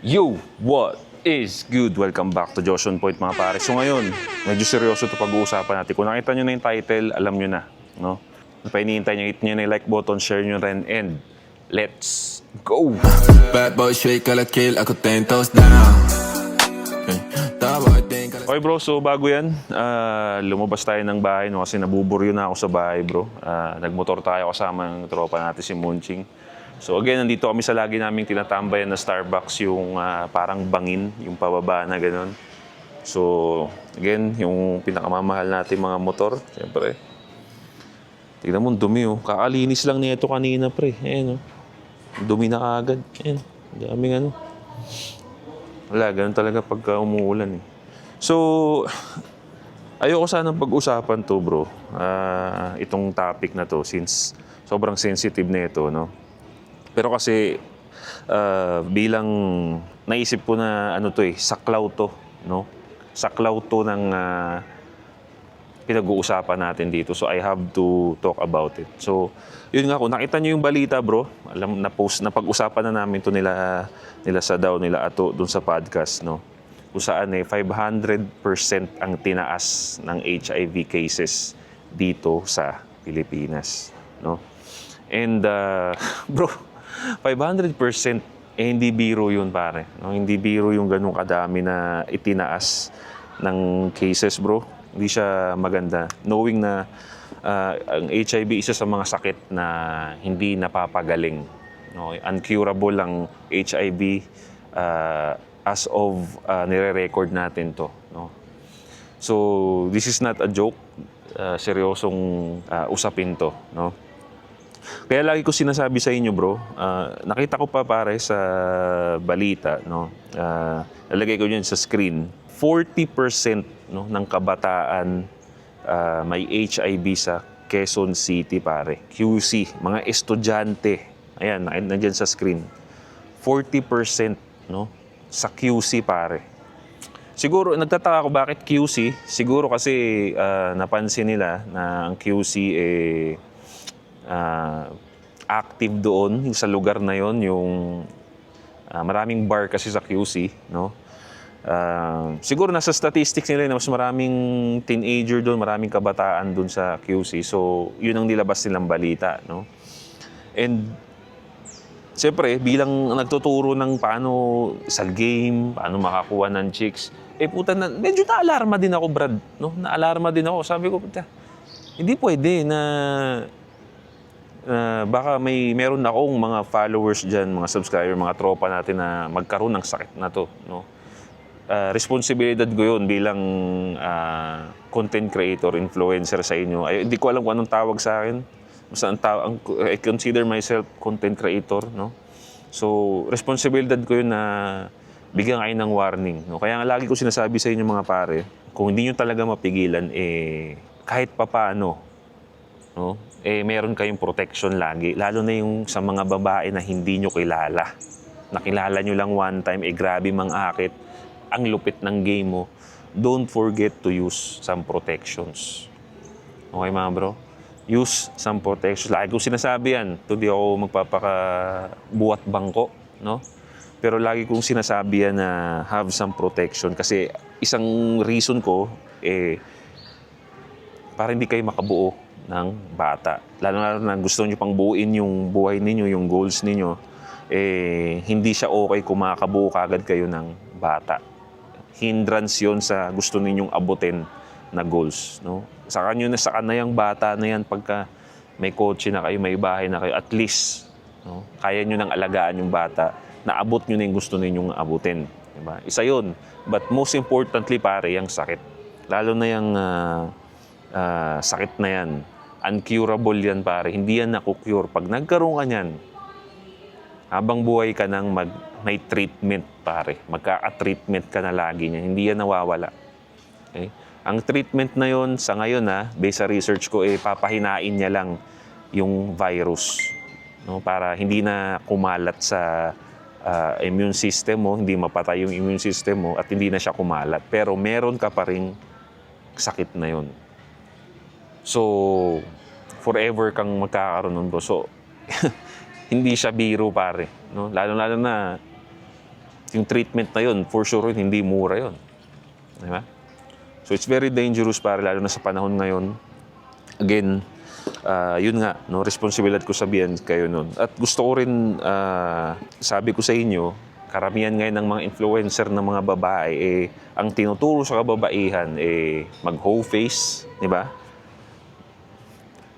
Yo! What is good? Welcome back to Josh on Point mga pare. So ngayon, medyo seryoso ito pag-uusapan natin. Kung nakita nyo na yung title, alam nyo na. No? Pa iniintay nyo, hit nyo na yung like button, share nyo rin, and let's go! Bad boy shake ala kill, ako 10 toes down. Okay bro, so bago yan, lumabas tayo ng bahay no, kasi nabuburyo na ako sa bahay bro. Nagmotor tayo kasama ng tropa natin si Munching. So again, nandito kami sa lagi naming tinatambayan na Starbucks, yung parang bangin, yung pababa na gano'n. So again, yung pinakamamahal natin mga motor, siyempre. Tignan mo, dumi oh. Kakalinis lang nito kanina pre. Ayan oh. Dumi na kaagad. Ayan, daming ano. Wala, ganun talaga pagka umuulan eh. So, ayoko sanang pag-usapan to bro. Itong topic na to since sobrang sensitive na ito, no? Pero kasi bilang naisip ko na ano to eh, saklaw to, no? Saklaw to ng pinag-uusapan natin dito. So I have to talk about it. So, yun nga, kung nakita nyo yung balita bro, alam na post na pag-usapan na namin to nila Sadaw, nila Ato dun sa podcast, no? Kung saan eh 500% ang tinaas ng HIV cases dito sa Pilipinas, no? And bro, 500% eh hindi biro yun pare, no? Hindi biro yung ganung kadami na itinaas ng cases bro. Hindi siya maganda knowing na ang HIV isa sa mga sakit na hindi napapagaling, no? Uncurable ang HIV as of nire-record natin to, no? So this is not a joke, seryosong usapin to, no? Kaya lagi ko sinasabi sa inyo bro, nakita ko pa pare sa balita, no? Nalagay ko yun sa screen, 40% no, ng kabataan may HIV sa Quezon City pare. QC, mga estudyante. Ayan, nandiyan sa screen. 40% no, sa QC pare. Siguro, nagtataka ako bakit QC. Siguro kasi napansin nila na ang QC active doon sa lugar na yon, yung maraming bar kasi sa QC, no? Siguro nasa statistics nila na mas maraming teenager doon, maraming kabataan doon sa QC. So, yun ang nilabas nilang balita, no? And siyempre, bilang nagtuturo ng paano sa game, paano makakuha ng chicks, puta na, medyo na-alarma din ako, Brad, no? Na-alarma din ako. Sabi ko, puta, hindi pwede na baka meron akong mga followers dyan, mga subscriber, mga tropa natin na magkaroon ng sakit na to, no? Responsibilidad ko yun bilang content creator, influencer sa inyo. Hindi ko alam kung anong tawag sa akin. Basta I consider myself content creator, no? So, responsibilidad ko yun na bigyan kayo ng warning, no? Kaya nga lagi ko sinasabi sa inyo mga pare, kung hindi nyo talaga mapigilan, kahit papaano, no? Meron kayong protection lagi. Lalo na yung sa mga babae na hindi nyo kilala. Nakilala nyo lang one time, grabe mang akit, ang lupit ng game mo. Don't forget to use some protections. Okay mga bro? Use some protections. Lagi ko sinasabi yan. Hindi ako magpapakabuhat bangko, no? Pero lagi kong sinasabi yan na have some protection. Kasi isang reason ko, para hindi kayo makabuo ng bata. Lalo na gusto nyo pang buuin yung buhay ninyo, yung goals ninyo, hindi siya okay kung makabuo kagad kayo ng bata. Hindrance yun sa gusto ninyong abutin na goals, no? Saka na yung bata na yan pagka may kotse na kayo, may bahay na kayo, at least, no, kaya nyo nang alagaan yung bata, naabot nyo na yung gusto ninyong abutin. Diba? Isa yun. But most importantly, pare, yung sakit. Lalo na yung sakit na yan. Uncurable yan, pare. Hindi yan naku-cure. Pag nagkaroon ka yan, habang buhay ka nang may treatment, pare. Magkaka-treatment ka na lagi niya. Hindi yan nawawala. Okay? Ang treatment na yon sa ngayon, based sa research ko, papahinain niya lang yung virus, no? Para hindi na kumalat sa immune system mo, hindi mapatay yung immune system mo, at hindi na siya kumalat. Pero meron ka pa ring sakit na yon. So, forever kang magkakaroon nun, bro. So, hindi siya biro, pare. No? Lalo-lalo na Yung treatment na yun, for sure hindi mura yun. Di ba? So it's very dangerous pare, lalo na sa panahon ngayon. Again, yun nga, no, responsibilidad ko sabihan kayo nun. At gusto ko rin, sabi ko sa inyo, karamihan ngayon ng mga influencer ng mga babae, ang tinuturo sa kababaihan, mag-hoe face, di ba?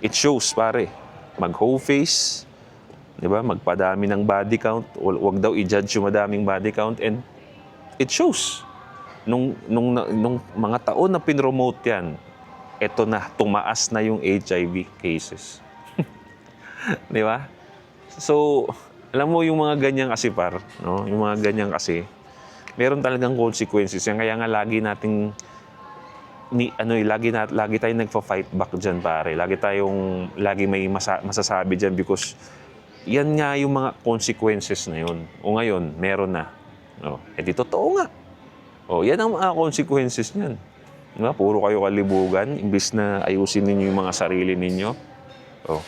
It shows, pare. Mag-hoe face, di ba? Magpadami ng body count. Huwag daw i-judge yung madaming body count. And it shows. Nung mga taon na pinromote yan, eto na, tumaas na yung HIV cases. Di ba? So, alam mo yung mga ganyan kasi no? Yung mga ganyan kasi, meron talagang consequences. Kaya nga lagi nating lagi tayong nagfa-fight back diyan pare. Lagi may masasabi diyan because yan nga yung mga consequences na yun. O ngayon, meron na. No? Di totoo nga. O, yan ang mga consequences niyan. Diba? Puro kayo kalibugan, imbis na ayusin ninyo yung mga sarili ninyo. O,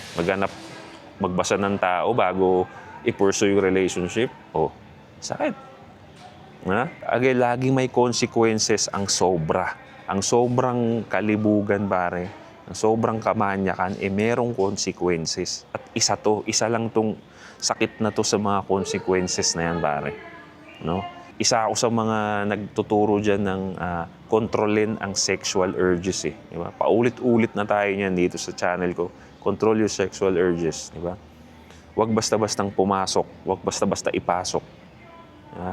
magbasa ng tao bago i-pursue yung relationship. O, sakit. Again, laging may consequences ang sobra. Ang sobrang kalibugan, pare, ang sobrang kamanyakan, merong consequences. At isa lang tong sakit na to sa mga consequences na yan, pare. No? Isa ako sa mga nagtuturo dyan ng kontrolin ang sexual urges. Diba? Paulit-ulit na tayo niyan dito sa channel ko. Control your sexual urges. Diba? Huwag basta-bastang pumasok. Huwag basta-basta ipasok.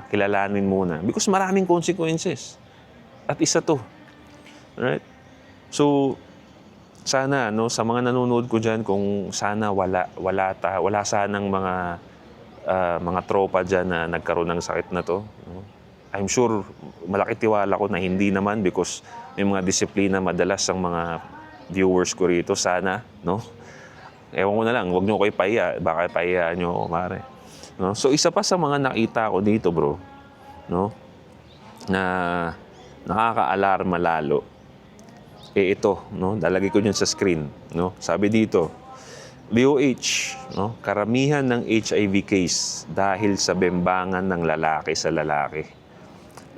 Kilalanin muna. Because maraming consequences. At isa to. Alright? So, sana, no, sa mga nanonood ko dyan, kung sana wala sanang mga tropa dyan na nagkaroon ng sakit na to. No? I'm sure, malaki tiwala ko na hindi naman because may mga disiplina madalas ang mga viewers ko rito. Sana, no? Ewan ko na lang, huwag nyo ko ipahiya. Baka ipahiyaan nyo ako, mare. No? So, isa pa sa mga nakita ko dito, bro, no, na nakaka-alarma lalo, ito, no, dalagay ko dyan sa screen, no? Sabi dito, DOH, no, karamihan ng HIV case dahil sa bembangan ng lalaki sa lalaki.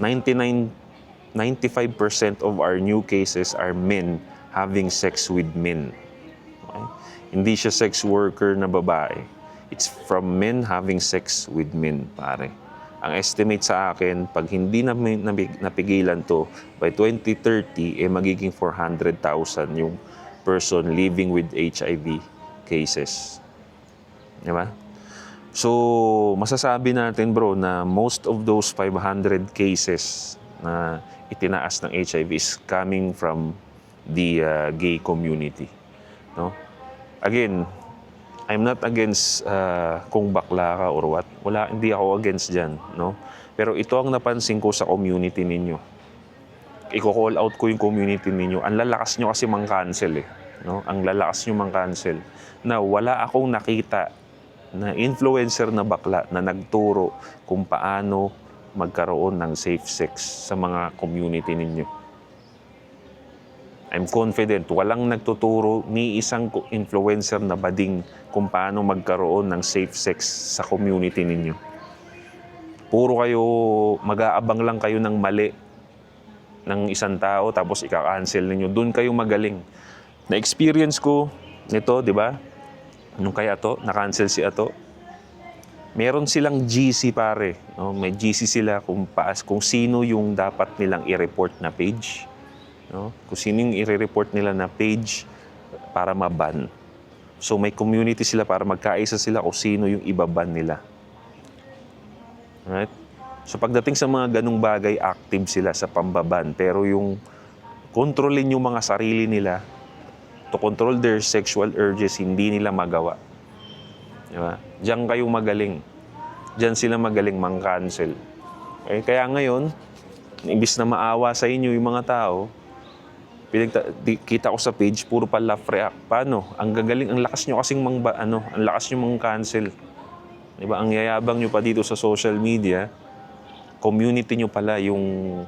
95% of our new cases are men having sex with men. Okay? Hindi siya sex worker na babae. It's from men having sex with men, pare. Ang estimate sa akin, pag hindi napigilan to, by 2030, magiging 400,000 yung person living with HIV cases. Diba? So, masasabi natin, bro, na most of those 500 cases na itinaas ng HIV is coming from the gay community. No? Again, I'm not against kung bakla ka or what. Hindi ako against dyan. No? Pero ito ang napansin ko sa community ninyo. Iko-call out ko yung community ninyo. Ang lalakas nyo kasi mang-cancel eh. No? Ang lalakas nyo mang-cancel. Na wala akong nakita na influencer na bakla na nagturo kung paano magkaroon ng safe sex sa mga community ninyo. I'm confident, walang nagtuturo ni isang influencer na bading kung paano magkaroon ng safe sex sa community ninyo. Puro kayo, mag-aabang lang kayo ng mali ng isang tao tapos ika-cancel ninyo. Doon kayo magaling. Na-experience ko nito, di ba? Nung kay Ato, na-cancel si Ato. Meron silang GC, pare. No? May GC sila kung sino yung dapat nilang i-report na page. No? Kung sino yung i-report nila na page para maban. So may community sila para magkaisa sila kung sino yung ibaban nila. Right? So pagdating sa mga ganung bagay, active sila sa pambaban. Pero yung kontrolin yung mga sarili nila, to control their sexual urges, hindi nila magawa. Diba? Diyan kayo magaling. Diyan sila magaling mang-cancel. Okay? Kaya ngayon, imbis na maawa sa inyo yung mga tao, kita ko sa page, puro pa laugh react. Paano? Ang gagaling, ang lakas nyo kasing ang lakas nyo mang-cancel. Diba? Ang yayabang nyo pa dito sa social media, community nyo pala yung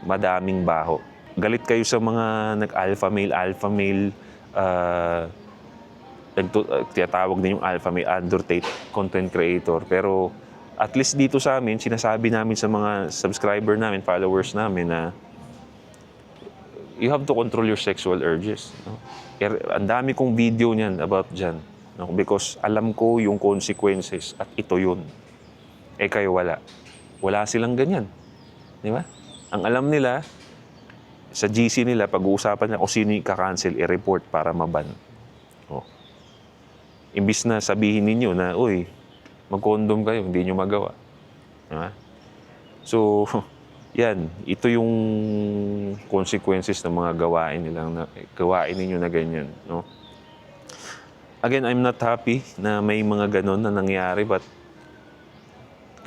madaming baho. Galit kayo sa mga nag-alpha male, tiyatawag din yung alpha male, adulterate content creator. Pero at least dito sa amin, sinasabi namin sa mga subscriber namin, followers namin na you have to control your sexual urges. No? Ang dami kong video niyan about dyan. No? Because alam ko yung consequences at ito yun. Eh kayo wala. Wala silang ganyan. Di ba? Ang alam nila, sa GC nila, pag-uusapan na kung sino yung ka-cancel, i-report para maban. Oh. Imbis na sabihin ninyo na, uy, mag-condom kayo, hindi nyo magawa. Diba? So, yan. Ito yung consequences ng mga gawain ninyo na ganyan. No? Again, I'm not happy na may mga ganon na nangyari, but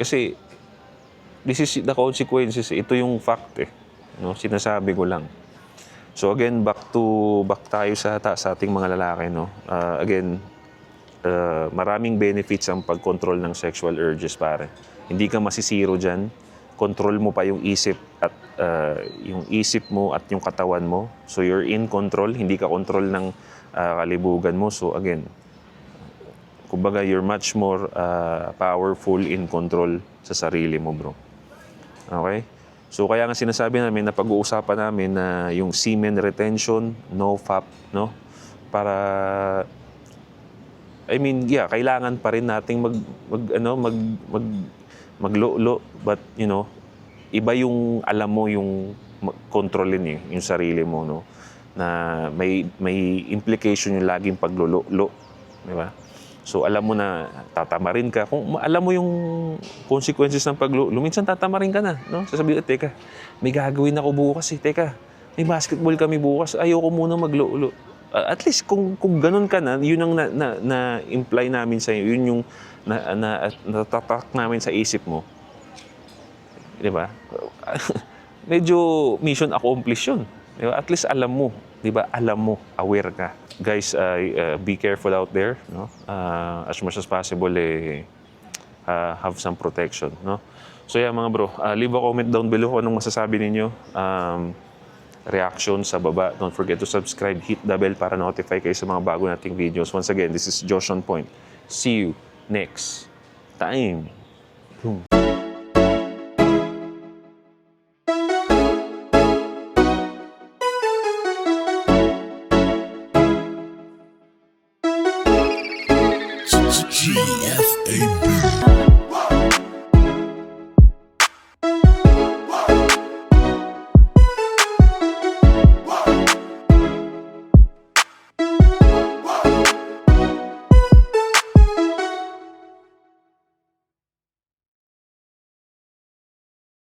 kasi this is the consequences. Ito yung fact eh. No? Sinasabi ko lang. So again, back tayo sa ating mga lalaki. No? Again, maraming benefits ang pag-control ng sexual urges, pare. Hindi ka masisiro dyan. Control mo pa yung isip at yung isip mo at yung katawan mo. So you're in control. Hindi ka control ng kalibugan mo. So again, kumbaga you're much more powerful in control sa sarili mo, bro. Okay? So kaya nga sinasabi namin na pag-uusapan namin na yung semen retention, no FAP, no? Para kailangan pa rin nating maglo, but iba yung alam mo yung kontrolin yung sarili mo, no? Na may implication yung laging paglolo, di ba? So alam mo na tatamarin ka. Kung alam mo yung consequences ng paglolo, minsan tatamarin ka na, no? Sasabihin, teka, may gagawin ako bukas eh. Teka, may basketball kami bukas. Ayoko muna maglolo. At least kung ganun ka na, yun ang na-imply namin sa iyo, yun yung natatak namin sa isip mo. Di ba? Medyo mission accomplished yun. Di ba? At least alam mo. Di ba? Alam mo. Aware ka. Guys, be careful out there. No? As much as possible, have some protection. No? So yeah, mga bro, leave a comment down below kung anong masasabi ninyo. Reaction sa baba. Don't forget to subscribe, hit the bell para notify kayo sa mga bago nating videos. Once again, this is Josh on Point. See you next time. Boom.